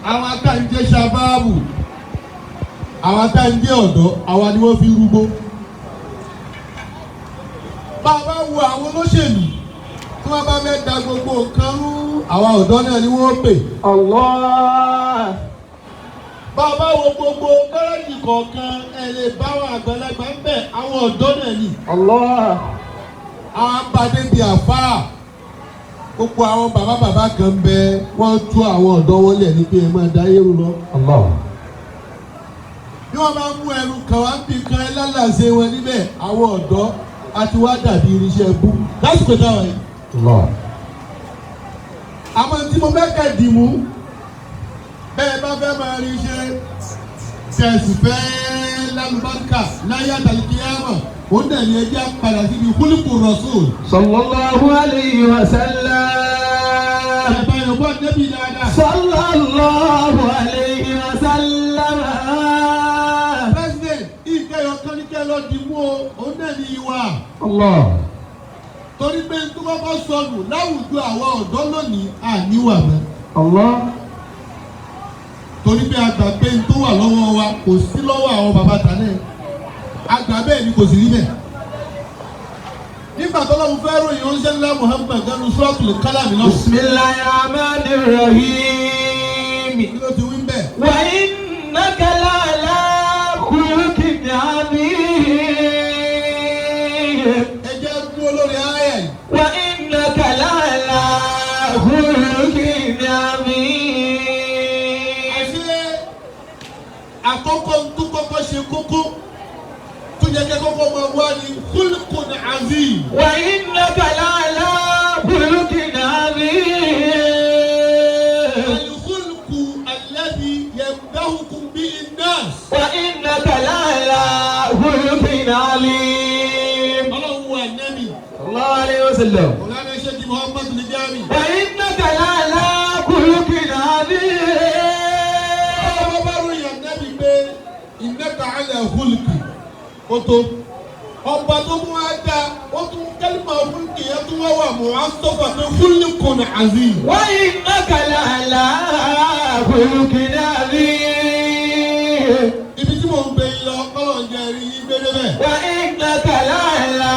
àwọn akáǹjẹ́ sábàbù àwọn akáǹjẹ́ ọ̀dọ́ àwa ni wọ́n fi rúgbó. bàbá wo àwọn olóṣèlú tí wọ́n bá fẹ́ da gbogbo nǹkan rú àwa ọ̀dọ́ náà ni wọ́n pè. Allah. bàbá wo gbogbo gáràjì kọ̀ọ̀kan ẹ̀ lè bá àwọn àgbàlagbà ń bẹ̀ àwọn ọ̀dọ́ náà ni. Allah. àwọn abàdé bíi àfáà gbogbo àwọn bàbá kan bẹ wọ́n tú àwọn ọ̀dọ́ wọn lẹ̀ ní pé ẹ máa da eérú lọ. Allah. bí wọ́n bá mú ẹrù kan wá bí kan ẹ lálàsẹ wọn níbẹ̀ àwọn ọ̀dọ́ àti wá dàbí irinṣẹ́ bú lásìkò táwọn yìí. Allah. àmọ́ tí mo fẹ́ kẹ́ dì mú bẹ́ẹ̀ bá fẹ́ máa rí iṣẹ́ tẹ̀sí fẹ́ lálùbáríkà láyé àtàlùkìyàmọ̀ ó dẹ̀ ní ẹjẹ́ padà síbi kúlùkù Rasul. Sallallahu alayhi wa sallam. ẹ̀bá yorùbá débi dáadáa. Sallallahu alayhi wa sallam. President ìkẹyọ kọ́níkẹ́ lọ dì mú o ó dẹ̀ ní ìwà. Allah. torí pé tó bá bá sọnù láwùjọ àwọn ọ̀dọ́ lónìí àníwà mọ́. Allah. torí pé àgbà pé n tó wà lọ́wọ́ wa kò sí lọ́wọ́ àwọn bàbá tàlẹ́ àgbà bẹ́ẹ̀ ni kò sí rí bẹ́ẹ̀. nígbà tó lọ́wọ́ fẹ́ ròyìn oúnjẹ ńlá Muhammad ganu Suratul Qalam lọ. Bismillahir Rahmanir Rahim. kí ló ti wí bẹ́ẹ̀. Wa innaka la'ala khuluqin 'azim. ẹ jẹ́ dúró lórí ayé yìí. Wa innaka la'ala khuluqin 'azim. àṣé àkọ́kọ́ tó kọ́kọ́ ṣe kókó tó yẹ kẹ́ kọ́kọ́ máa wá ní khuluqun 'azim. Wa innaka la'ala khuluqin 'azim. al-khulqu alladhi yamdahukum bihi an-nas. Wa innaka la'ala khuluqin 'azim. ọlọ́run wà nẹ́bí. Sallallahu alayhi wa sallam. ọ̀làdé ṣe ti Muhammad ní jáàmì. Wa innaka la'ala khuluqin 'azim. ọba bá ròyìn nẹ́bí pé innaka 'ala khulqi ó tó. ọba tó mú wa dá ó tún kẹ́lìmọ̀ khulqi yẹn tún wá wà mọ́ á sọ́fà pé khuluqun 'azim. Wa innaka la'ala khuluqin 'azim. ibi tí mo ń gbé yín lọ kọ́lọ̀ ń jẹ́ rí yín gbélé bẹ́ẹ̀. Wa innaka la'ala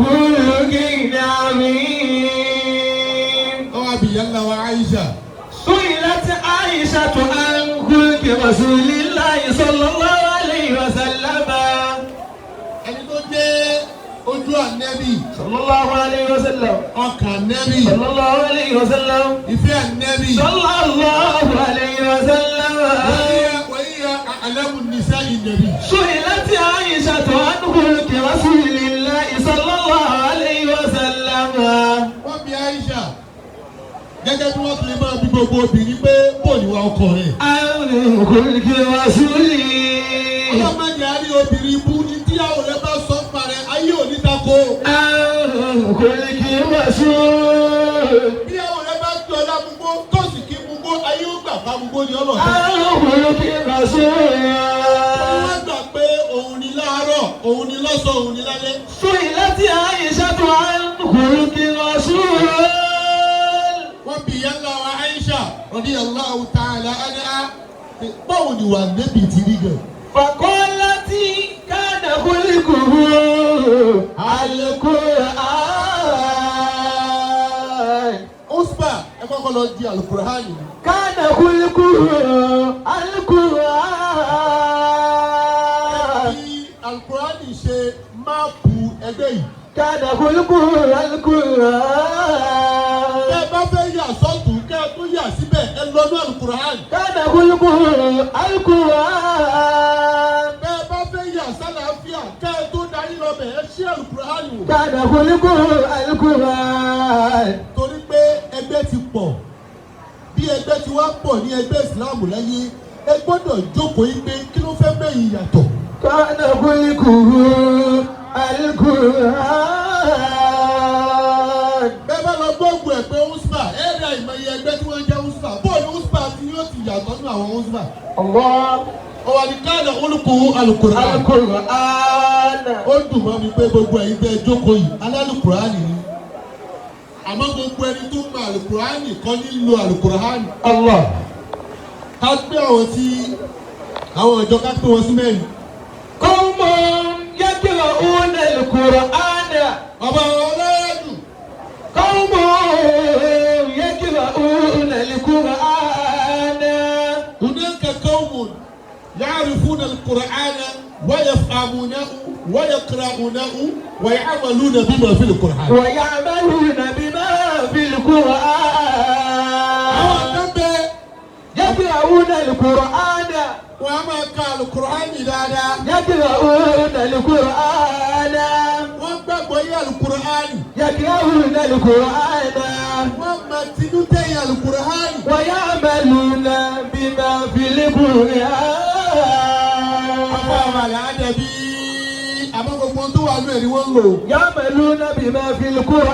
khuluqin 'azim. ọwọ́ àbíyá ńlá wa Aisha. سئلت عائشة عن خلق رسول الله صلى الله عليه وسلم. ẹni tó dé ojú ànẹ́bì. صلى الله عليه وسلم. ọkàn ànẹ́bì. صلى الله عليه وسلم. ìfẹ́ ànẹ́bì. صلى الله عليه وسلم. وهي أعلم النساء النبي. سئلت عائشة عن خلق رسول الله صلى الله عليه وسلم. wọ́n bi Aisha gẹ́gẹ́ bí wọ́n ti lè máa bí gbogbo obìnrin pé bò ní wa ọkọ rẹ̀. عن خلق رسوله. ọlọ́mọdé àrí obìnrin ibú ní tíyàwó rẹ̀ bá sọ ń parẹ́ ayé òní tako. عن خلق رسوله. bíyàwó rẹ̀ bá tó ọlá gbogbo tó sì kí gbogbo ayé ó gbà bá gbogbo ní ọlọ́dẹ. عن خلق رسوله. wọ́n gbà pé òun ni láàárọ̀ òun ni lọ́sàn òun ni lálẹ́. سئلت عائشة عن خلق رسول. wọ́n bi ìyá ńlá wa Aisha radiyallahu ta'ala anha báwo ni wà nẹ́bì ti rí gan. فقالت كان خلقه القرآن. Usba ẹ kọ́kọ́ lọ di alukur'ani. كان خلقه القرآن. bí alukur'ani ṣe máàpù ẹgbẹ́ yìí. كان خلقه القرآن. bẹ́ẹ̀ bá fẹ́ yà sọ́tún kẹ́ ẹ tó yà síbẹ̀ ẹ lọ ní alukur'ani. كان خلقه القرآن. bẹ́ẹ̀ bá fẹ́ yà sálàáfíà kẹ́ ẹ tó darí lọ bẹ̀ ẹ ṣí alukur'ani wò. كان خلقه القرآن. torí pé ẹgbẹ́ ti pọ̀ bí ẹgbẹ́ ti wá pọ̀ ní ẹgbẹ́ ìsìláàmù láyé ẹ gbọ́dọ̀ jókòó yín pé kí ló fẹ́ mẹ́yìn yàtọ̀. كان خلقه القرآن. bẹ́ẹ̀ bá lọ gbọ́ngbò ẹ̀ pé Usba ẹ ra ìmọ̀ye ẹgbẹ́ tí wọ́n jẹ́ Usba bóòlù Usba tí yóò ti yàtọ̀ nínú àwọn Usba. الله. ọ̀wà ní káàdà olùkọ́ alukur'an. القرآن. ó dùn mọ́ mi pé gbogbo ẹ̀yin tẹ́ ẹ jókòó yìí alálùkùránì ni àmọ́ gbogbo ẹni tó mọ alukur'an kọ́ ní lo alukur'an. الله. ká gbé àwọn tí àwọn ìjọ ká pé wọn sí mẹ́rin. قوم يقرؤون القرآن bàbá wọn ọlọ́yẹ̀dù. قوم يقرؤون القرآن هناك قوم يعرفون القرآن ويفهمونه ويقرؤونه ويعملون بما في القرآن. ويعملون بما في القرآن يقرؤون القرآن وما كان القرآن دادا. يقرؤون القرآن وما القرآن. يقرؤون القرآن وما تنتهي القرآن. ويعملون بما في القرآن. àmọ́ gbogbo tó wà lóye ni wọ́n ń lò. يعملون بما في القرآن.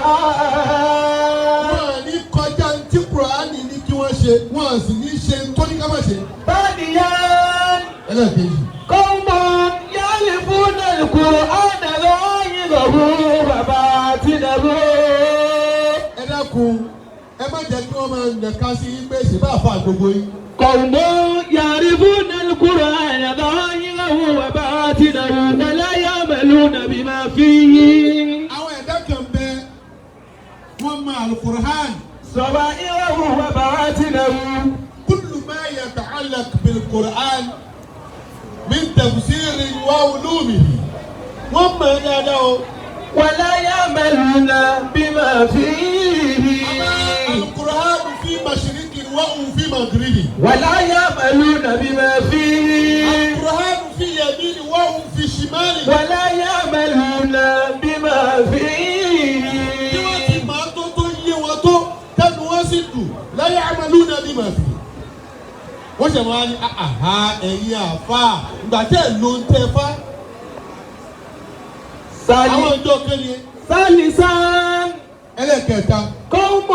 wọ́n ní kọjá tí Kùránì ní kí wọ́n ṣe wọ́n sì ní ṣe tó ní ká má ṣe. ثانيا ẹlẹ́ẹ̀kejì. قوم يعرفون القرآن ظاهره وباطنه. ẹ dákun ẹ má jẹ́ kí wọ́n máa nàka sí yín pé ṣe bá fà gbogbo yín. قوم يعرفون القرآن ظاهره وباطنه ولا يعملون بما فيه. àwọn ẹ̀dá kan bẹ wọ́n mọ Al-Qur'an. ظاهره وباطنه. كل ما يتعلق بالقرآن من تفسير وعلومه wọ́n mọ̀ ẹ́ dáadáa o. ولا يعملون بما فيه. القرآن في مشرق وفي مغرب. ولا يعملون بما فيه. القرآن في يمين وفي شمال. ولا يعملون بما فيه. bí wọ́n ti máa tó yé wọn tó tẹnu wọn sì dùn لا يعملون بما فيه. wọ́n ṣe máa ní ẹ̀yin àfa ìgbà tẹ́ ẹ̀ ló ń tẹ́ fa. àwọn ìjọ kéde. ثالثا ẹlẹ́kẹta. قوم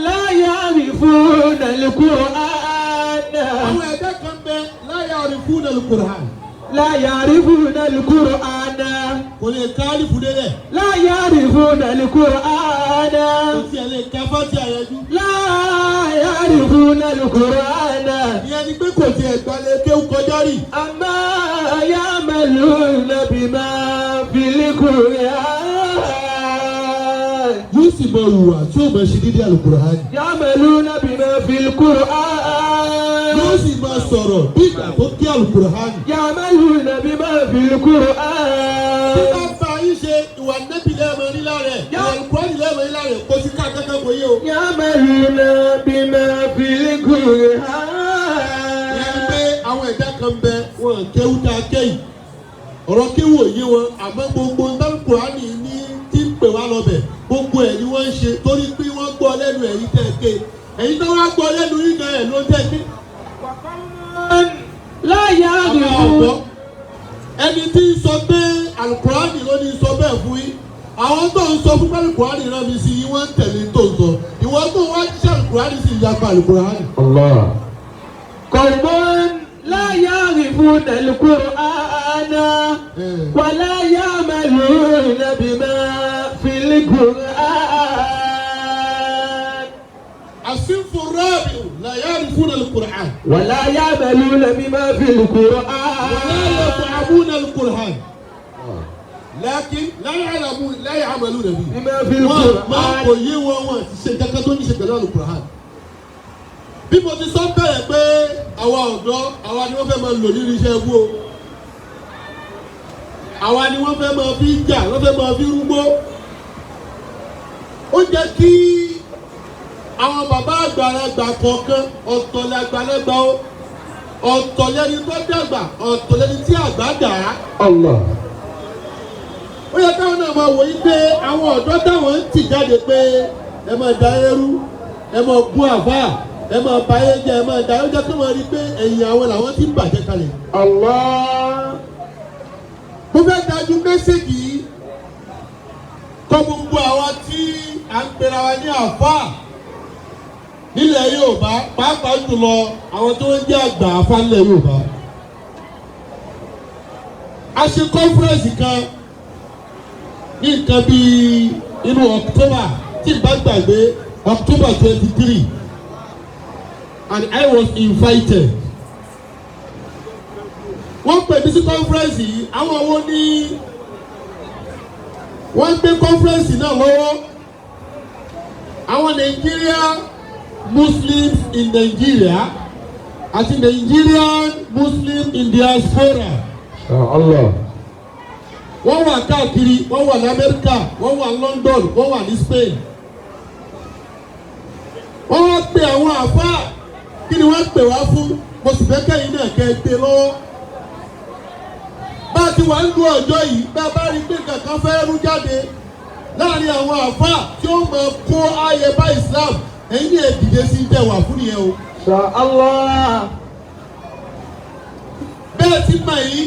لا يعرفون القرآن. àwọn ẹ̀dá kan bẹ لا يعرفون القرآن. لا يعرفون القرآن. kò lè ká alifu délẹ̀. لا يعرفون القرآن. kò sí ẹ̀ lè ká fásitì àyẹ̀jú. لا يعرفون القرآن. ìyẹn ni pé kò tiẹ̀ gbalẹ̀ kéwù kọjá rí. أما يعملون بما في القرآن. yóò sì mọ ìwà tí ó mọ ṣe dídí Al-Qur'an. يعملون بما في القرآن. yóò sì mọ sọ̀rọ̀ bí ìgbà tó kí Al-Qur'an. يعملون بما في tí القرآن. bá bá yín ṣe ìwà nẹ́bí lẹ́ẹ̀mọ́ nílá rẹ̀ ìwà Al-Qur'an lẹ́ẹ̀mọ́ nílá rẹ̀ kó sí ká kankan kò yé o. يعملون بما في القرآن. ìyẹn ni pé àwọn ẹ̀dá kan bẹ wọn kéwù tá a kéyìí ọ̀rọ̀ kéwù òye wọn àmọ́ gbogbo Al-Qur'an ní tí ń pè wá lọ́bẹ̀ gbogbo ẹ̀ ni wọ́n ń ṣe torí pé wọ́n gbọ́ lẹ́nu ẹ̀yìn tẹ̀ ké ẹ̀yìn tó wá gbọ́ lẹ́nu yín gan ẹ̀ ló tẹ̀ ké. لا يعرفون. ẹni tí ń sọ pé Al-Qur'an ló ní sọ bẹ́ẹ̀ fún yín àwọn tó ń sọ fún Al-Qur'an rán mi sí yín wọ́n ń tẹ̀lé tó ń sọ ìwọ tó wá jíṣẹ́ Al-Qur'an sì yapa Al-Qur'an. الله. قوم لا يعرفون القرآن ولا يعملون بما في القرآن. الصنف الرابع لا يعرفون القرآن ولا يعملون بما في القرآن. ولا يفهمون القرآن لكن لا يعملون به بما في ما القرآن. kò yé wọn ti ṣe kankan tó ní ṣe pẹ̀lú Al-Qur'an. bí mo ti sọ bẹ́ẹ̀ pé àwa ọ̀dọ́ àwa ni wọ́n fẹ́ máa lò nínú iṣẹ́ ẹgbó àwa ni wọ́n fẹ́ máa fi jà wọ́n fẹ́ máa fi rúgbó. ó jẹ́ kí àwọn bàbá àgbàlagbà kọ̀ọ̀kan ọ̀tọ̀ làgbàlagbà ó ọ̀tọ̀ lẹni tó dàgbà ọ̀tọ̀ lẹni tí àgbà dà á. Allah. ó yẹ káwọn náà máa wòye pé àwọn ọ̀dọ́ táwọn ń tì jáde pé ẹ máa da eérú ẹ máa gún àbá ẹ máa ba ayé jẹ ẹ máa da ayé jẹ kí wọ́n rí i pé ẹ̀yìn àwọn làwọn ti ń bàjẹ́ kalẹ̀. Allah. mo fẹ́ dájú mẹ́sẹ̀gì yìí kọ́ gbogbo àwa tí à ń pera wa ní àfáà nílẹ̀ Yorùbá pàápàá jùlọ àwọn tó ń jẹ́ àgbà àfáà nílẹ̀ Yorùbá. a ṣe kọ́nfúrẹ́nsì kan ní nǹkan bíi inú October tí n bá gbàgbé October 23 and I was invited. wọ́n pè mí sí conference yìí àwọn wo ni wọ́n gbé conference náà lọ́wọ́ àwọn Nigeria Muslims in Nigeria àti Nigerian Muslims in diaspora. Allah. Wọ́n wà káàkiri, wọ́n wà ní Amẹ́ríkà, wọ́n wà ní London, wọ́n wà ní Spain. Wọ́n wá pe àwọn àfáà, kí ni wọ́n pè wá fún? Mo sì fẹ́ kẹ́yìn náà kẹ́ ẹ gbé lọ́wọ́. Bá a ti wà ń lu ọjọ́ yìí, bá a bá rí pé kankan fẹ́ rú jáde láàrin àwọn àfáà tí ó máa kó ayẹ bá Islam, ẹ̀yin ní èdìdé sí tẹ̀ wà fún nìyẹn o. Allah. Bẹ́ẹ̀ ti mọ̀ yìí,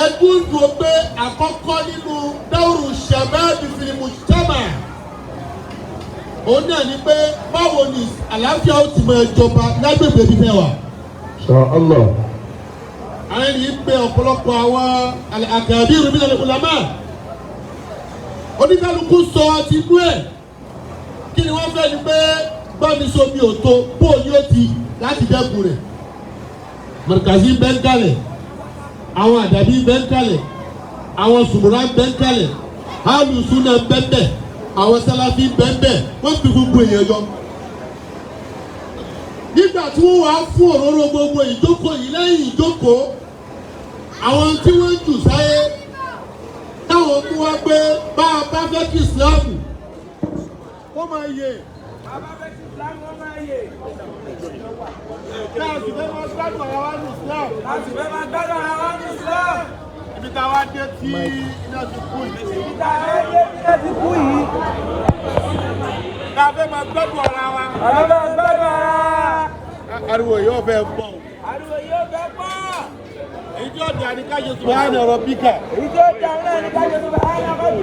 ẹdún dùn pé àkọ́kọ́ nínú dáwùrù sàbáàbì fìlìmù sábà. Òun náà ni pé báwo ni àlàáfíà ó ti máa jọba lágbègbè bíbẹ̀ wà. Allah. Àwọn ènìyàn pé ọ̀pọ̀lọpọ̀ àwọn àkàbí ìrùmí lẹ́nu ìlànà. Oníkálukú sọ ti inú ẹ̀. Kí ni wọ́n fẹ́ ni pé gbọ́mi sómi òtó bóòlù ó ti láti dẹ́kun rẹ̀. Mọ̀rìkàsí bẹ́ ń kalẹ̀, àwọn àdàbí bẹ́ ń kalẹ̀, àwọn sùmùrà bẹ́ ń kalẹ̀, alùsùnà bẹ́ ń bẹ̀, àwọn sálàfí bẹ́ ń bẹ̀, wọ́n fi gbogbo èèyàn yọ. Nígbà tí wọ́n wá fún òróró gbogbo ìjókòó yìí lẹ́yìn ìjókòó, àwọn tí wọ́n ń jù sáyé táwọn mú wá pé bá a bá fẹ́ kí ìsìláàmù wọ́n máa yè. Bàbá fẹ́ kí ìsìláàmù wọ́n máa yè. Láti fẹ́ máa gbádùn ara wa ní Islam. Láti fẹ́ máa gbádùn ara wa ní Islam. Ibi tá a wá dé tí iná ti kú yìí. Ibi tá a wá dé tí iná ti kú yìí. Tá a fẹ́ máa gbádùn ara wa. Bàbá máa gbádùn ara. Ariwo yóò fẹ́ pọ̀. Ariwo yóò fẹ́ pọ̀. Èyí tí ó dà ní ká ṣe subhana rabbika. Èyí tí ó dà ní ká ṣe subhana rabbika.